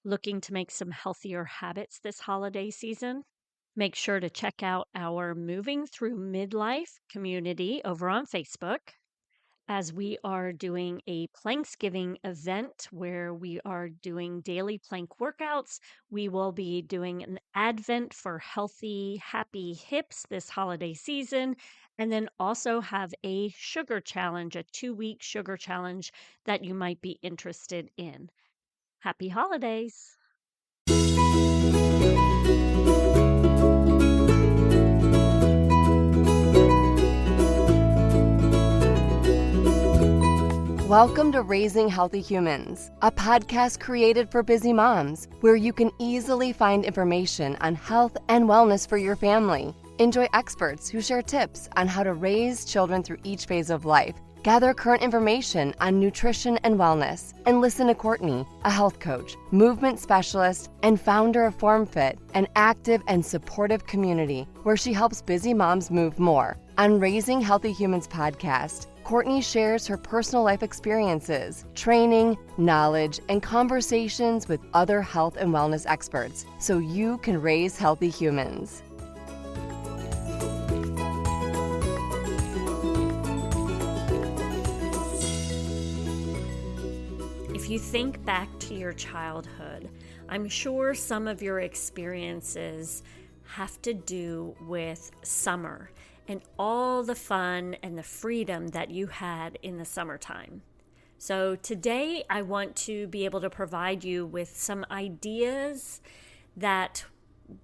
Looking to make some healthier habits this holiday season? Make sure to check out our Moving Through Midlife community over on Facebook, as we are doing a Planksgiving event where we are doing daily plank workouts. We will be doing an Advent for healthy, happy hips this holiday season, and then also have a sugar challenge, a 2-week sugar challenge that you might be interested in. Happy holidays! Welcome to Raising Healthy Humans, a podcast created for busy moms, where you can easily find information on health and wellness for your family. Enjoy experts who share tips on how to raise children through each phase of life. Gather current information on nutrition and wellness, and listen to Courtney, a health coach, movement specialist, and founder of FormFit, an active and supportive community where she helps busy moms move more. On Raising Healthy Humans podcast, Courtney shares her personal life experiences, training, knowledge, and conversations with other health and wellness experts so you can raise healthy humans. If you think back to your childhood, I'm sure some of your experiences have to do with summer and all the fun and the freedom that you had in the summertime. So today I want to be able to provide you with some ideas that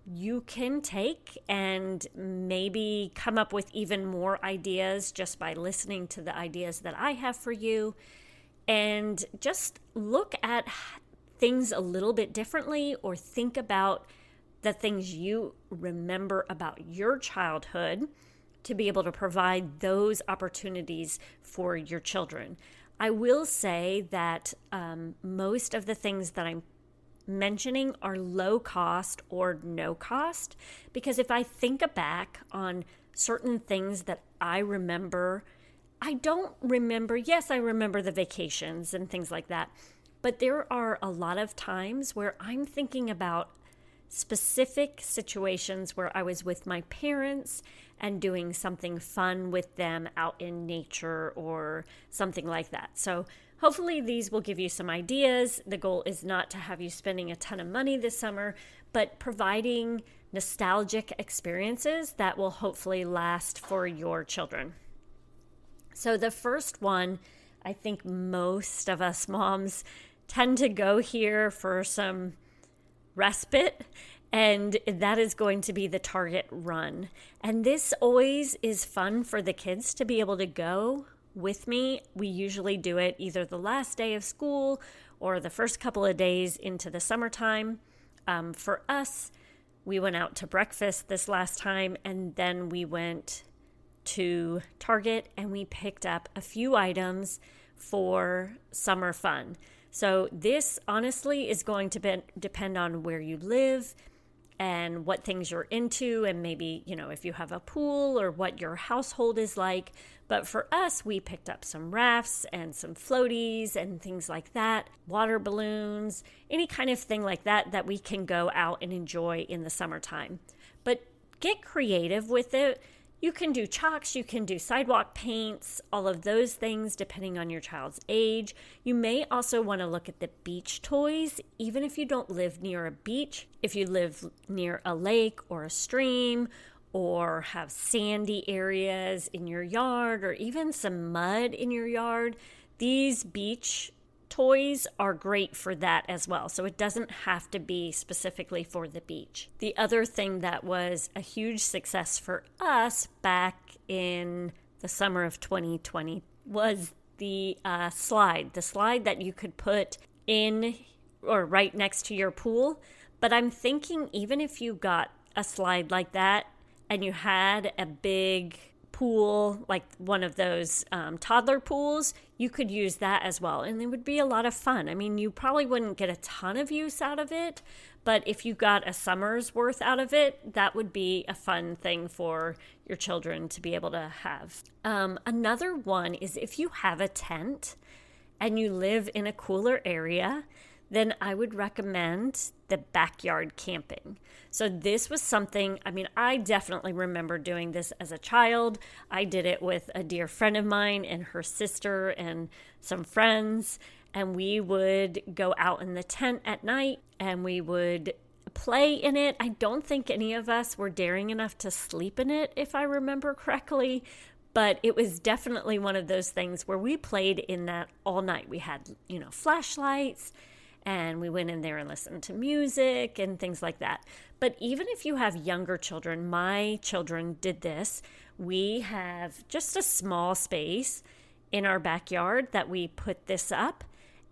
you can take and maybe come up with even more ideas just by listening to the ideas that I have for you, and just look at things a little bit differently, or think about the things you remember about your childhood to be able to provide those opportunities for your children. I will say that most of the things that I'm mentioning are low cost or no cost, because if I think back on certain things that I remember, I don't remember, yes, I remember the vacations and things like that, but there are a lot of times where I'm thinking about specific situations where I was with my parents and doing something fun with them out in nature or something like that. So hopefully these will give you some ideas. The goal is not to have you spending a ton of money this summer, but providing nostalgic experiences that will hopefully last for your children. So the first one, I think most of us moms tend to go here for some respite, and that is going to be the Target run. And this always is fun for the kids to be able to go with me. We usually do it either the last day of school or the first couple of days into the summertime. For us, we went out to breakfast this last time, and then we went to Target and we picked up a few items for summer fun. So this honestly is going to depend on where you live and what things you're into, and maybe, if you have a pool or what your household is like. But for us, we picked up some rafts and some floaties and things like that, water balloons, any kind of thing like that that we can go out and enjoy in the summertime. But get creative with it. You can do chalks, you can do sidewalk paints, all of those things depending on your child's age. You may also want to look at the beach toys, even if you don't live near a beach. If you live near a lake or a stream, or have sandy areas in your yard, or even some mud in your yard, these beach toys are great for that as well. So it doesn't have to be specifically for the beach. The other thing that was a huge success for us back in the summer of 2020 was the slide that you could put in or right next to your pool. But I'm thinking even if you got a slide like that and you had a big pool, like one of those toddler pools, you could use that as well. And it would be a lot of fun. I mean, you probably wouldn't get a ton of use out of it, but if you got a summer's worth out of it, that would be a fun thing for your children to be able to have. Another one is if you have a tent and you live in a cooler area, then I would recommend the backyard camping. So this was something, I definitely remember doing this as a child. I did it with a dear friend of mine and her sister and some friends, and we would go out in the tent at night and we would play in it. I don't think any of us were daring enough to sleep in it, if I remember correctly, but it was definitely one of those things where we played in that all night. We had, flashlights, and we went in there and listened to music and things like that. But even if you have younger children, my children did this. We have just a small space in our backyard that we put this up.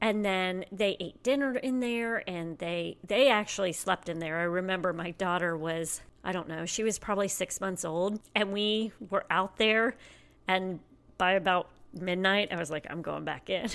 And then they ate dinner in there, and they actually slept in there. I remember my daughter was, she was probably 6 months old, and we were out there, and by about midnight, I was like, I'm going back in.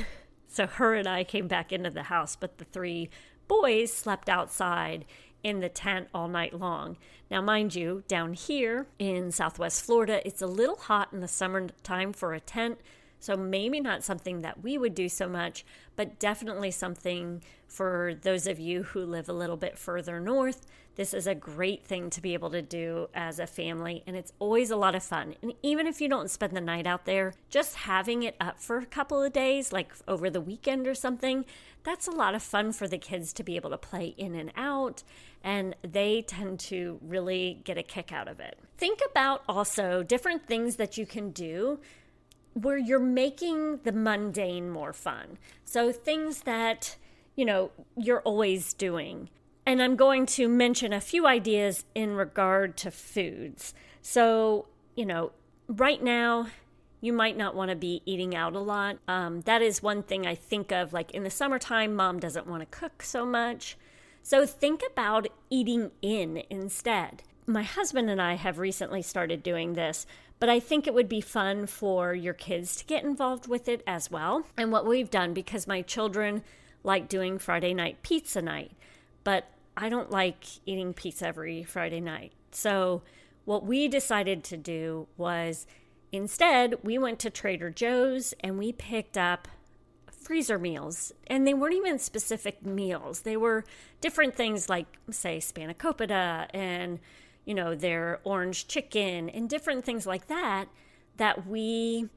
So her and I came back into the house, but the 3 boys slept outside in the tent all night long. Now, mind you, down here in Southwest Florida, it's a little hot in the summertime for a tent. So maybe not something that we would do so much, but definitely something for those of you who live a little bit further north. This is a great thing to be able to do as a family, and it's always a lot of fun. And even if you don't spend the night out there, just having it up for a couple of days, like over the weekend or something, that's a lot of fun for the kids to be able to play in and out, and they tend to really get a kick out of it. Think about also different things that you can do where you're making the mundane more fun. So things that, you're always doing. And I'm going to mention a few ideas in regard to foods. So, right now, you might not want to be eating out a lot. That is one thing I think of, like in the summertime, mom doesn't want to cook so much. So think about eating in instead. My husband and I have recently started doing this, but I think it would be fun for your kids to get involved with it as well. And what we've done, because my children like doing Friday night pizza night, but I don't like eating pizza every Friday night. So what we decided to do was instead we went to Trader Joe's and we picked up freezer meals. And they weren't even specific meals. They were different things like, say, spanakopita and their orange chicken and different things like that we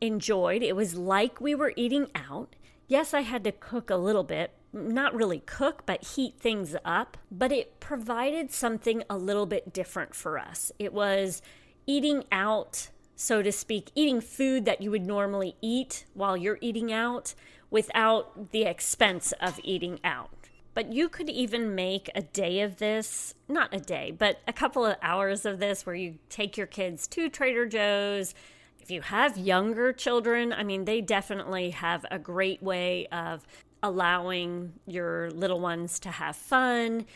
enjoyed. It was like we were eating out. Yes, I had to cook a little bit, not really cook, but heat things up. But it provided something a little bit different for us. It was eating out, so to speak, eating food that you would normally eat while you're eating out without the expense of eating out. But you could even make a day of this, not a day, but a couple of hours of this where you take your kids to Trader Joe's. If you have younger children, they definitely have a great way of allowing your little ones to have fun.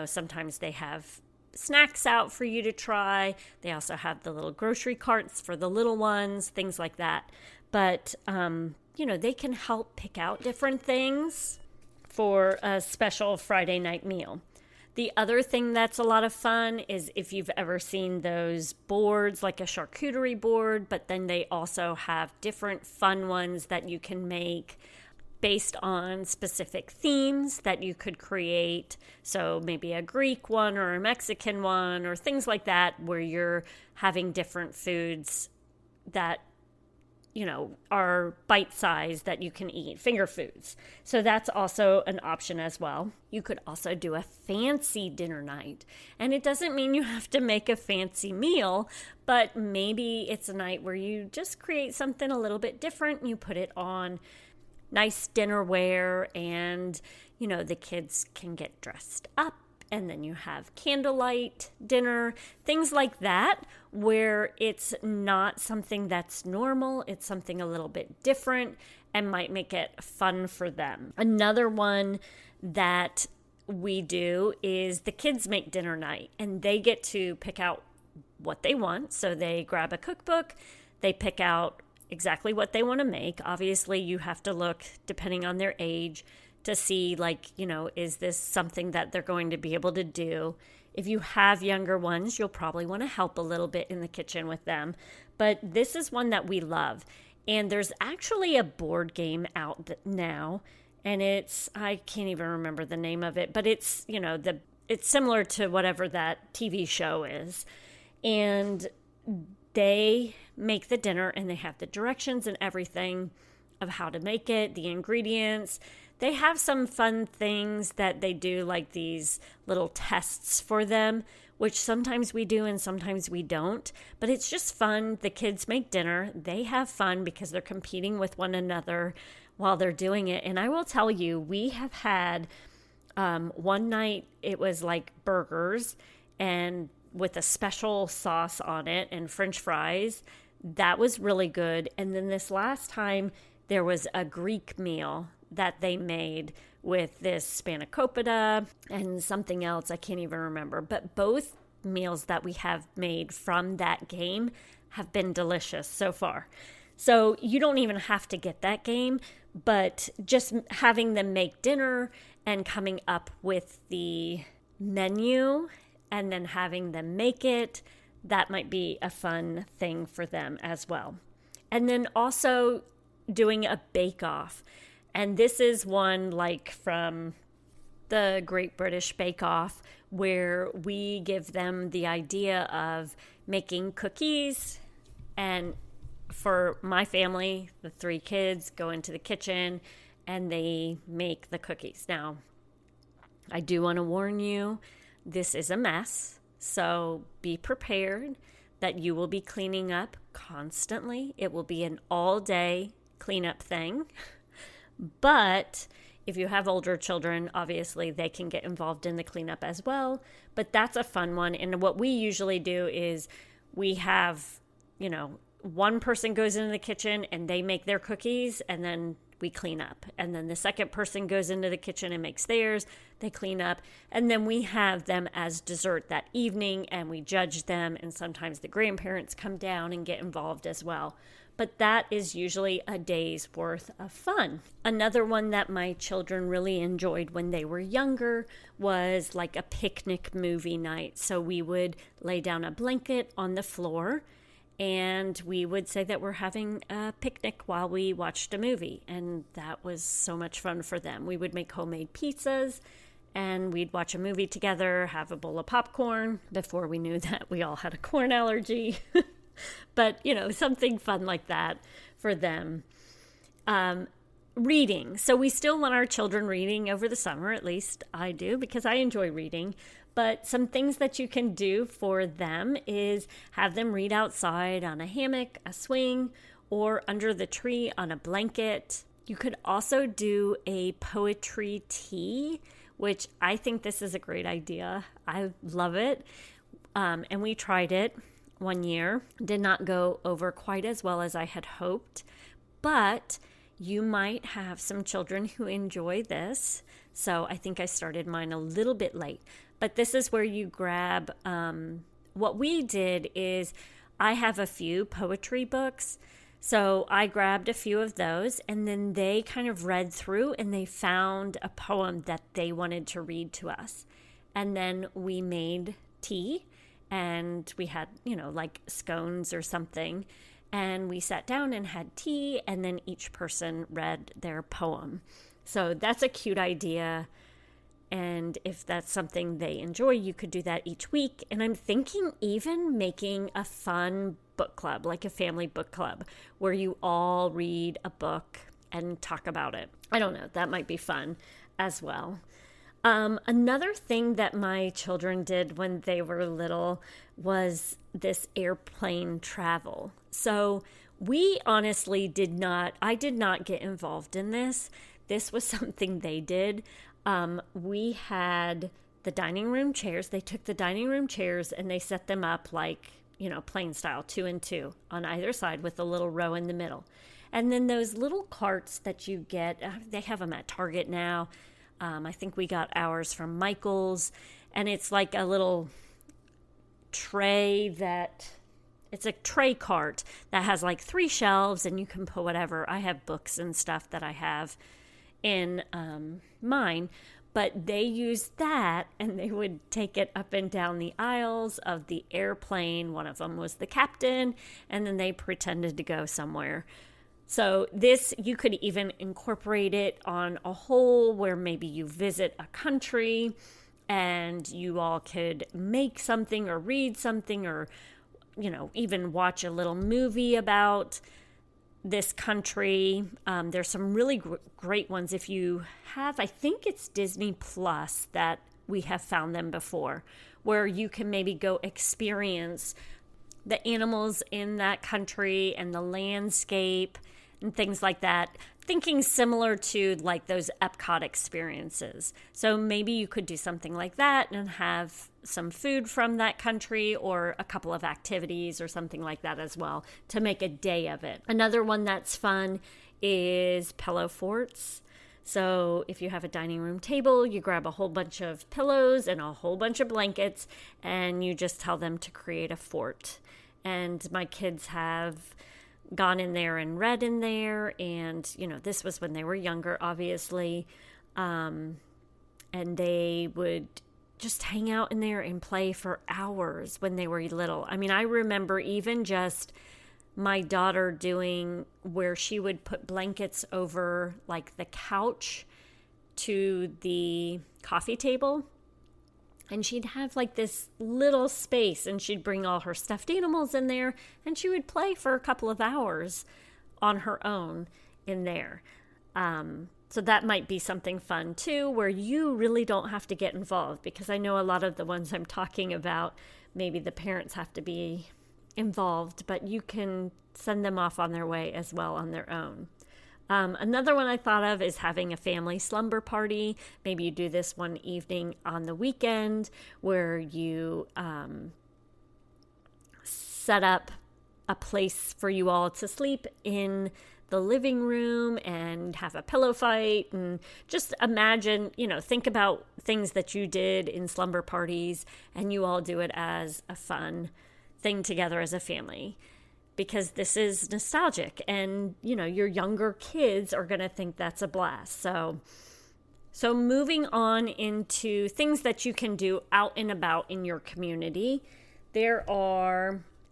Sometimes they have snacks out for you to try. They also have the little grocery carts for the little ones, things like that. But, they can help pick out different things for a special Friday night meal. The other thing that's a lot of fun is if you've ever seen those boards, like a charcuterie board, but then they also have different fun ones that you can make based on specific themes that you could create. So maybe a Greek one or a Mexican one or things like that, where you're having different foods that are bite-sized that you can eat, finger foods. So that's also an option as well. You could also do a fancy dinner night. And it doesn't mean you have to make a fancy meal, but maybe it's a night where you just create something a little bit different. You put it on nice dinnerware and, the kids can get dressed up. And then you have candlelight dinner, things like that, where it's not something that's normal. It's something a little bit different and might make it fun for them. Another one that we do is the kids make dinner night, and they get to pick out what they want. So they grab a cookbook, they pick out exactly what they want to make. Obviously, you have to look, depending on their age, to see, is this something that they're going to be able to do? If you have younger ones, you'll probably want to help a little bit in the kitchen with them. But this is one that we love. And there's actually a board game out now, and I can't even remember the name of it, but it's, it's similar to whatever that TV show is. And they make the dinner, and they have the directions and everything of how to make it, the ingredients. They have some fun things that they do, like these little tests for them, which sometimes we do and sometimes we don't. But it's just fun. The kids make dinner. They have fun because they're competing with one another while they're doing it. And I will tell you, we have had one night, it was like burgers and with a special sauce on it and French fries. That was really good. And then this last time, there was a Greek meal that they made with this spanakopita and something else. I can't even remember. But both meals that we have made from that game have been delicious so far. So you don't even have to get that game, but just having them make dinner and coming up with the menu and then having them make it, that might be a fun thing for them as well. And then also doing a bake-off. And this is one like from the Great British Bake Off, where we give them the idea of making cookies. And for my family, the 3 kids go into the kitchen and they make the cookies. Now, I do want to warn you, this is a mess. So be prepared that you will be cleaning up constantly. It will be an all-day cleanup thing. But if you have older children, obviously they can get involved in the cleanup as well. But that's a fun one. And what we usually do is we have, one person goes into the kitchen and they make their cookies, and then we clean up. And then the second person goes into the kitchen and makes theirs, they clean up. And then we have them as dessert that evening and we judge them. And sometimes the grandparents come down and get involved as well. But that is usually a day's worth of fun. Another one that my children really enjoyed when they were younger was like a picnic movie night. So we would lay down a blanket on the floor and we would say that we're having a picnic while we watched a movie. And that was so much fun for them. We would make homemade pizzas and we'd watch a movie together, have a bowl of popcorn before we knew that we all had a corn allergy. But, something fun like that for them. Reading. So we still want our children reading over the summer, at least I do, because I enjoy reading. But some things that you can do for them is have them read outside on a hammock, a swing, or under the tree on a blanket. You could also do a poetry tea, which I think this is a great idea. I love it. And we tried it one year. Did not go over quite as well as I had hoped, but you might have some children who enjoy this. So I think I started mine a little bit late, but this is where you grab, what we did is I have a few poetry books. So I grabbed a few of those and then they kind of read through and they found a poem that they wanted to read to us. And then we made tea. And we had, like scones or something. And we sat down and had tea. And then each person read their poem. So that's a cute idea. And if that's something they enjoy, you could do that each week. And I'm thinking even making a fun book club, like a family book club, where you all read a book and talk about it. I don't know. That might be fun as well. Another thing that my children did when they were little was this airplane travel. So we honestly I did not get involved in this. This was something they did. We had the dining room chairs. They took the dining room chairs and they set them up like, plane style, 2 and 2 on either side with a little row in the middle. And then those little carts that you get, they have them at Target now. I think we got ours from Michael's, and it's like a little tray it's a tray cart that has like 3 shelves and you can put whatever. I have books and stuff that I have in mine, but they used that and they would take it up and down the aisles of the airplane. One of them was the captain, and then they pretended to go somewhere. So this, you could even incorporate it on a whole where maybe you visit a country and you all could make something or read something or, even watch a little movie about this country. There's some really great ones. If you have, I think it's Disney Plus that we have found them before, where you can maybe go experience the animals in that country and the landscape and things like that, thinking similar to like those Epcot experiences. So maybe you could do something like that and have some food from that country or a couple of activities or something like that as well to make a day of it. Another one that's fun is pillow forts. So if you have a dining room table, you grab a whole bunch of pillows and a whole bunch of blankets and you just tell them to create a fort. And my kids have gone in there and read in there, and this was when they were younger, obviously, and they would just hang out in there and play for hours when they were little. I mean, I remember even just my daughter doing where she would put blankets over like the couch to the coffee table, and she'd have like this little space and she'd bring all her stuffed animals in there and she would play for a couple of hours on her own in there. So that might be something fun too, where you really don't have to get involved, because I know a lot of the ones I'm talking about, maybe the parents have to be involved, but you can send them off on their way as well on their own. Another one I thought of is having a family slumber party. Maybe you do this one evening on the weekend where you set up a place for you all to sleep in the living room and have a pillow fight, and just imagine, think about things that you did in slumber parties and you all do it as a fun thing together as a family. Because this is nostalgic and, your younger kids are going to think that's a blast. So moving on into things that you can do out and about in your community,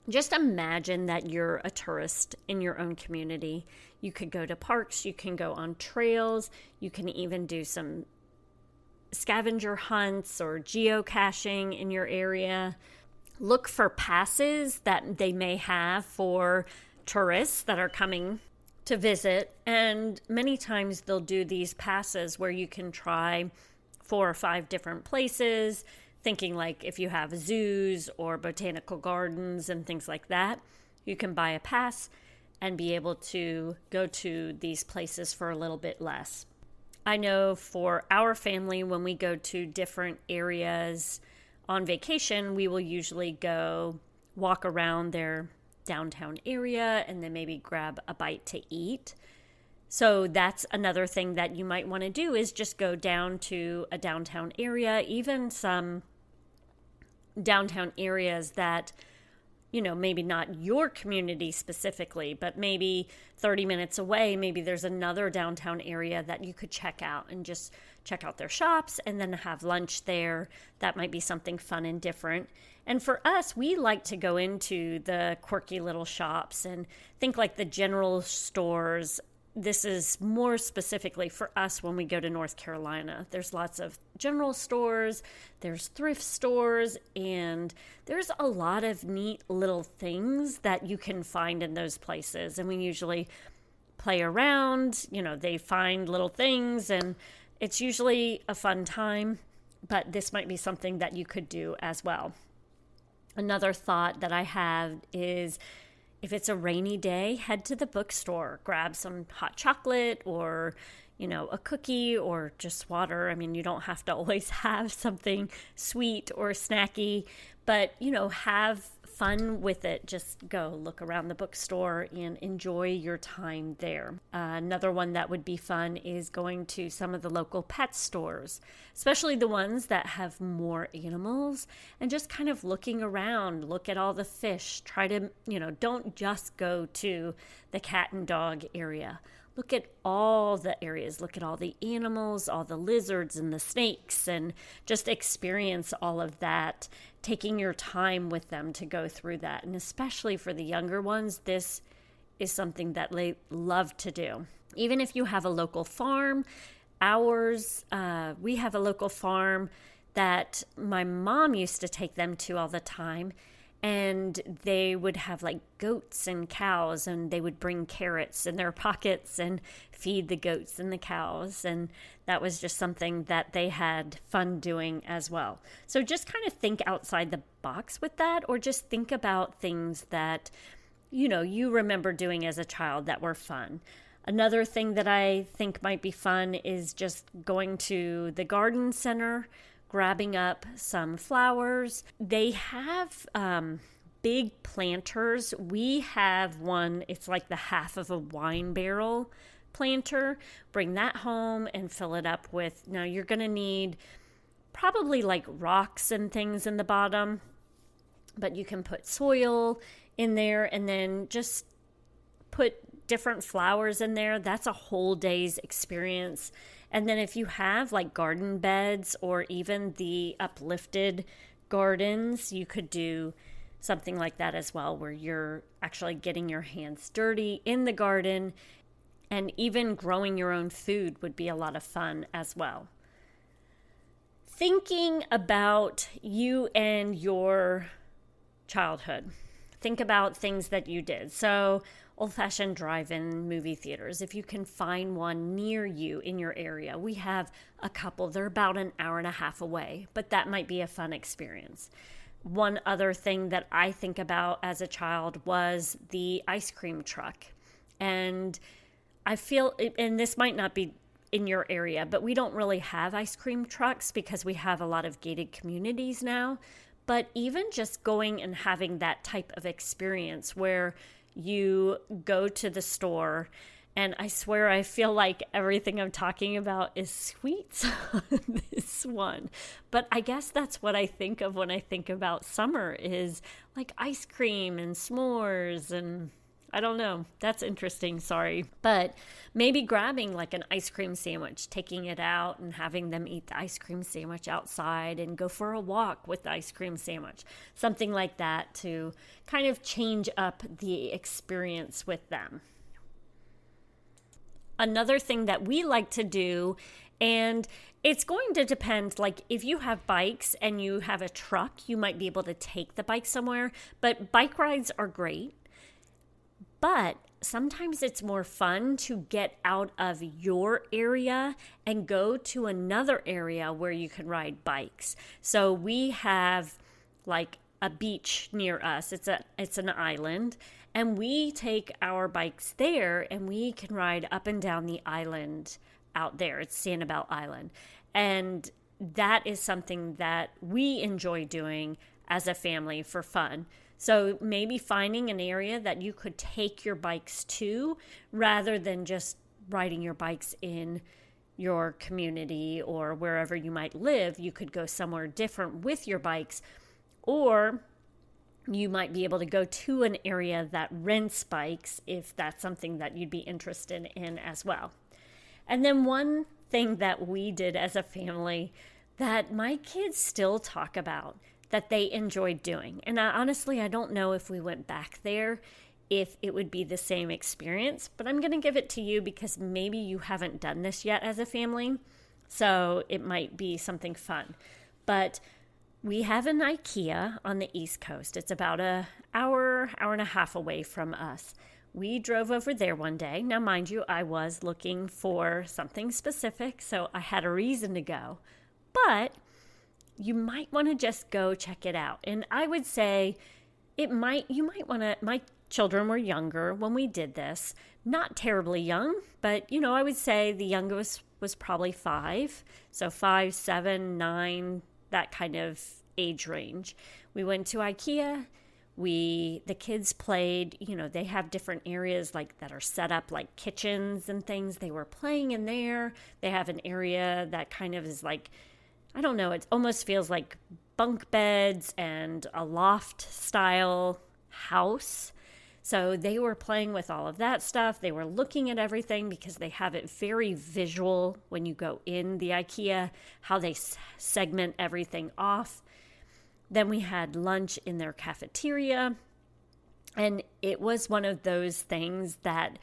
just imagine that you're a tourist in your own community. You could go to parks, you can go on trails, you can even do some scavenger hunts or geocaching in your area. Look for passes that they may have for tourists that are coming to visit. And many times they'll do these passes where you can try 4 or 5 different places, thinking like if you have zoos or botanical gardens and things like that, you can buy a pass and be able to go to these places for a little bit less. I know for our family, when we go to different areas on vacation, we will usually go walk around their downtown area and then maybe grab a bite to eat. So that's another thing that you might want to do, is just go down to a downtown area, even some downtown areas that, maybe not your community specifically, but maybe 30 minutes away, maybe there's another downtown area that you could check out and just check out their shops and then have lunch there. That might be something fun and different. And for us, we like to go into the quirky little shops and think like the general stores. This is more specifically for us when we go to North Carolina. There's lots of general stores, there's thrift stores, and there's a lot of neat little things that you can find in those places. And we usually play around, they find little things, and it's usually a fun time, but this might be something that you could do as well. Another thought that I have is, if it's a rainy day, head to the bookstore, grab some hot chocolate or, a cookie or just water. I mean, you don't have to always have something sweet or snacky, but, have fun with it. Just go look around the bookstore and enjoy your time there. Another one that would be fun is going to some of the local pet stores, especially the ones that have more animals, and just kind of looking around, look at all the fish, try to, don't just go to the cat and dog area. Look at all the areas, look at all the animals, all the lizards and the snakes, and just experience all of that, taking your time with them to go through that. And especially for the younger ones, this is something that they love to do. Even if you have a local farm, we have a local farm that my mom used to take them to all the time. And they would have like goats and cows, and they would bring carrots in their pockets and feed the goats and the cows. And that was just something that they had fun doing as well. So just kind of think outside the box with that, or just think about things that, you remember doing as a child that were fun. Another thing that I think might be fun is just going to the garden center, grabbing up some flowers. They have big planters. We have one, it's like the half of a wine barrel planter. Bring that home and fill it up with, now you're going to need probably like rocks and things in the bottom, but you can put soil in there and then just put different flowers in there. That's a whole day's experience. And then if you have like garden beds or even the uplifted gardens, you could do something like that as well, where you're actually getting your hands dirty in the garden, and even growing your own food would be a lot of fun as well. Thinking about you and your childhood. Think about things that you did. So old-fashioned drive-in movie theaters, if you can find one near you in your area. We have a couple. They're about an hour and a half away, but that might be a fun experience. One other thing that I think about as a child was the ice cream truck. And I feel, and this might not be in your area, but we don't really have ice cream trucks because we have a lot of gated communities now. But even just going and having that type of experience where you go to the store, and I swear I feel like everything I'm talking about is sweets on this one. But I guess that's what I think of when I think about summer, is like ice cream and s'mores, and I don't know. That's interesting, sorry. But maybe grabbing like an ice cream sandwich, taking it out and having them eat the ice cream sandwich outside and go for a walk with the ice cream sandwich. Something like that to kind of change up the experience with them. Another thing that we like to do, and it's going to depend, like if you have bikes and you have a truck, you might be able to take the bike somewhere, but bike rides are great. But sometimes it's more fun to get out of your area and go to another area where you can ride bikes. So we have like a beach near us. It's an island, and we take our bikes there and we can ride up and down the island out there. It's Sanibel Island. And that is something that we enjoy doing as a family for fun. So maybe finding an area that you could take your bikes to, rather than just riding your bikes in your community or wherever you might live. You could go somewhere different with your bikes, or you might be able to go to an area that rents bikes if that's something that you'd be interested in as well. And then one thing that we did as a family that my kids still talk about that they enjoyed doing. And I don't know if we went back there, if it would be the same experience, but I'm going to give it to you because maybe you haven't done this yet as a family, so it might be something fun. But we have an IKEA on the East Coast. It's about an hour and a half away from us. We drove over there one day. Now, mind you, I was looking for something specific, so I had a reason to go. But you might want to just go check it out. And I would say you might want to, my children were younger when we did this, not terribly young, but I would say the youngest was probably 5. So 5, 7, 9, that kind of age range. We went to IKEA. The kids played, they have different areas like that are set up like kitchens and things. They were playing in there. They have an area that kind of is like, I don't know, it almost feels like bunk beds and a loft style house. So they were playing with all of that stuff. They were looking at everything because they have it very visual when you go in the IKEA, how they segment everything off. Then we had lunch in their cafeteria. And it was one of those things that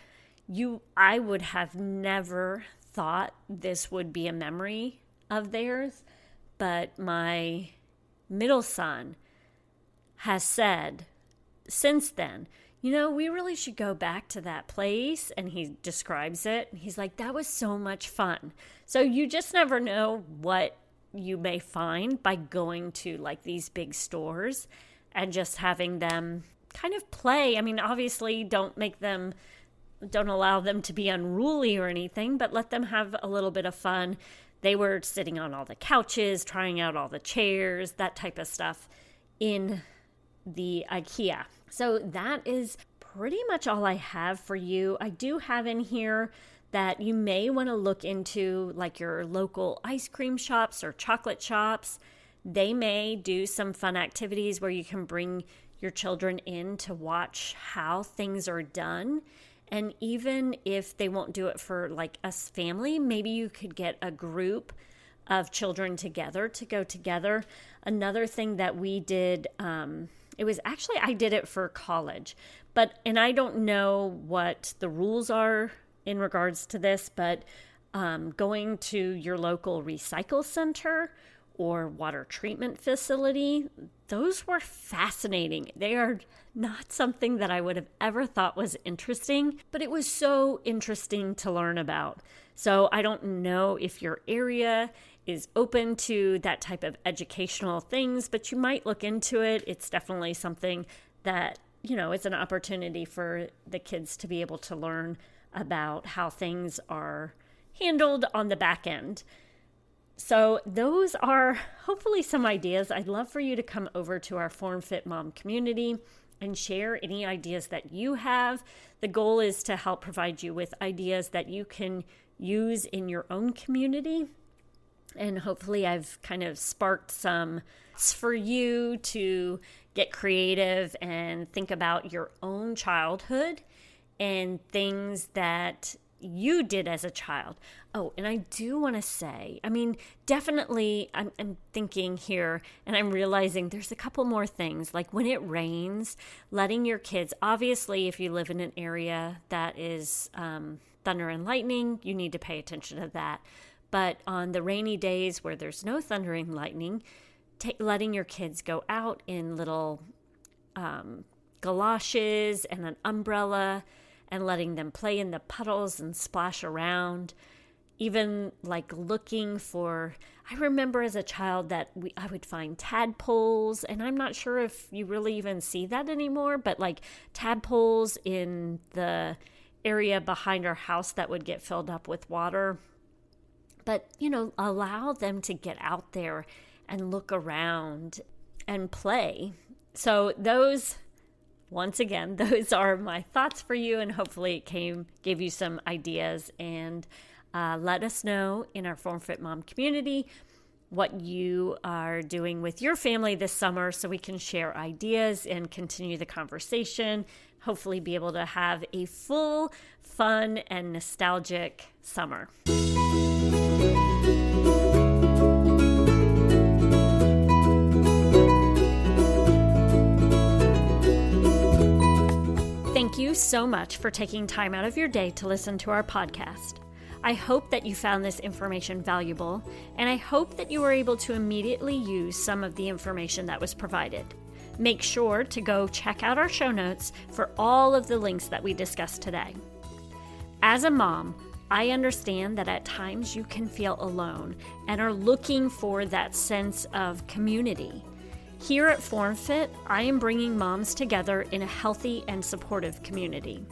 I would have never thought this would be a memory of theirs. But my middle son has said since then, we really should go back to that place. And he describes it. He's like, that was so much fun. So you just never know what you may find by going to like these big stores and just having them kind of play. I mean, obviously don't allow them to be unruly or anything, but let them have a little bit of fun. They were sitting on all the couches, trying out all the chairs, that type of stuff in the IKEA. So that is pretty much all I have for you. I do have in here that you may want to look into like your local ice cream shops or chocolate shops. They may do some fun activities where you can bring your children in to watch how things are done. And even if they won't do it for like us family, maybe you could get a group of children together to go together. Another thing that we did, I did it for college, and I don't know what the rules are in regards to this, but going to your local recycle center or water treatment facility, those were fascinating. They are not something that I would have ever thought was interesting, but it was so interesting to learn about. So I don't know if your area is open to that type of educational things, but you might look into it. It's definitely something that, it's an opportunity for the kids to be able to learn about how things are handled on the back end. So those are hopefully some ideas. I'd love for you to come over to our FormFit Mom community and share any ideas that you have. The goal is to help provide you with ideas that you can use in your own community. And hopefully I've kind of sparked some for you to get creative and think about your own childhood and things that you did as a child. Oh, and I do want to say, definitely I'm thinking here and I'm realizing there's a couple more things. Like when it rains, letting your kids, obviously if you live in an area that is thunder and lightning, you need to pay attention to that. But on the rainy days where there's no thunder and lightning, letting your kids go out in little galoshes and an umbrella and letting them play in the puddles and splash around. Even like looking for, I remember as a child that I would find tadpoles, and I'm not sure if you really even see that anymore, but like tadpoles in the area behind our house that would get filled up with water. But, allow them to get out there and look around and play. So those are my thoughts for you, and hopefully it gave you some ideas. And let us know in our FormFit Mom community what you are doing with your family this summer so we can share ideas and continue the conversation. Hopefully be able to have a full, fun, and nostalgic summer. Thank you so much for taking time out of your day to listen to our podcast. I hope that you found this information valuable, and I hope that you were able to immediately use some of the information that was provided. Make sure to go check out our show notes for all of the links that we discussed today. As a mom, I understand that at times you can feel alone and are looking for that sense of community. Here at FormFit, I am bringing moms together in a healthy and supportive community.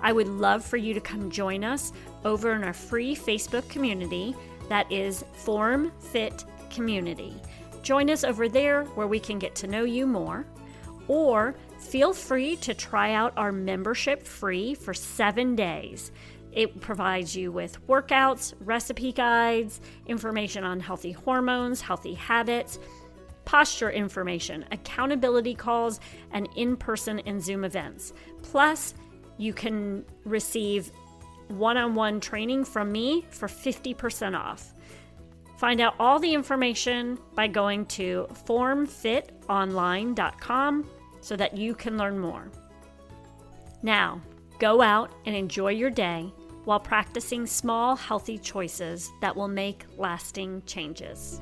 I would love for you to come join us over in our free Facebook community that is FormFit Community. Join us over there where we can get to know you more, or feel free to try out our membership free for 7 days. It provides you with workouts, recipe guides, information on healthy hormones, healthy habits, posture information, accountability calls, and in-person and Zoom events. Plus, you can receive one-on-one training from me for 50% off. Find out all the information by going to formfitonline.com so that you can learn more. Now, go out and enjoy your day while practicing small, healthy choices that will make lasting changes.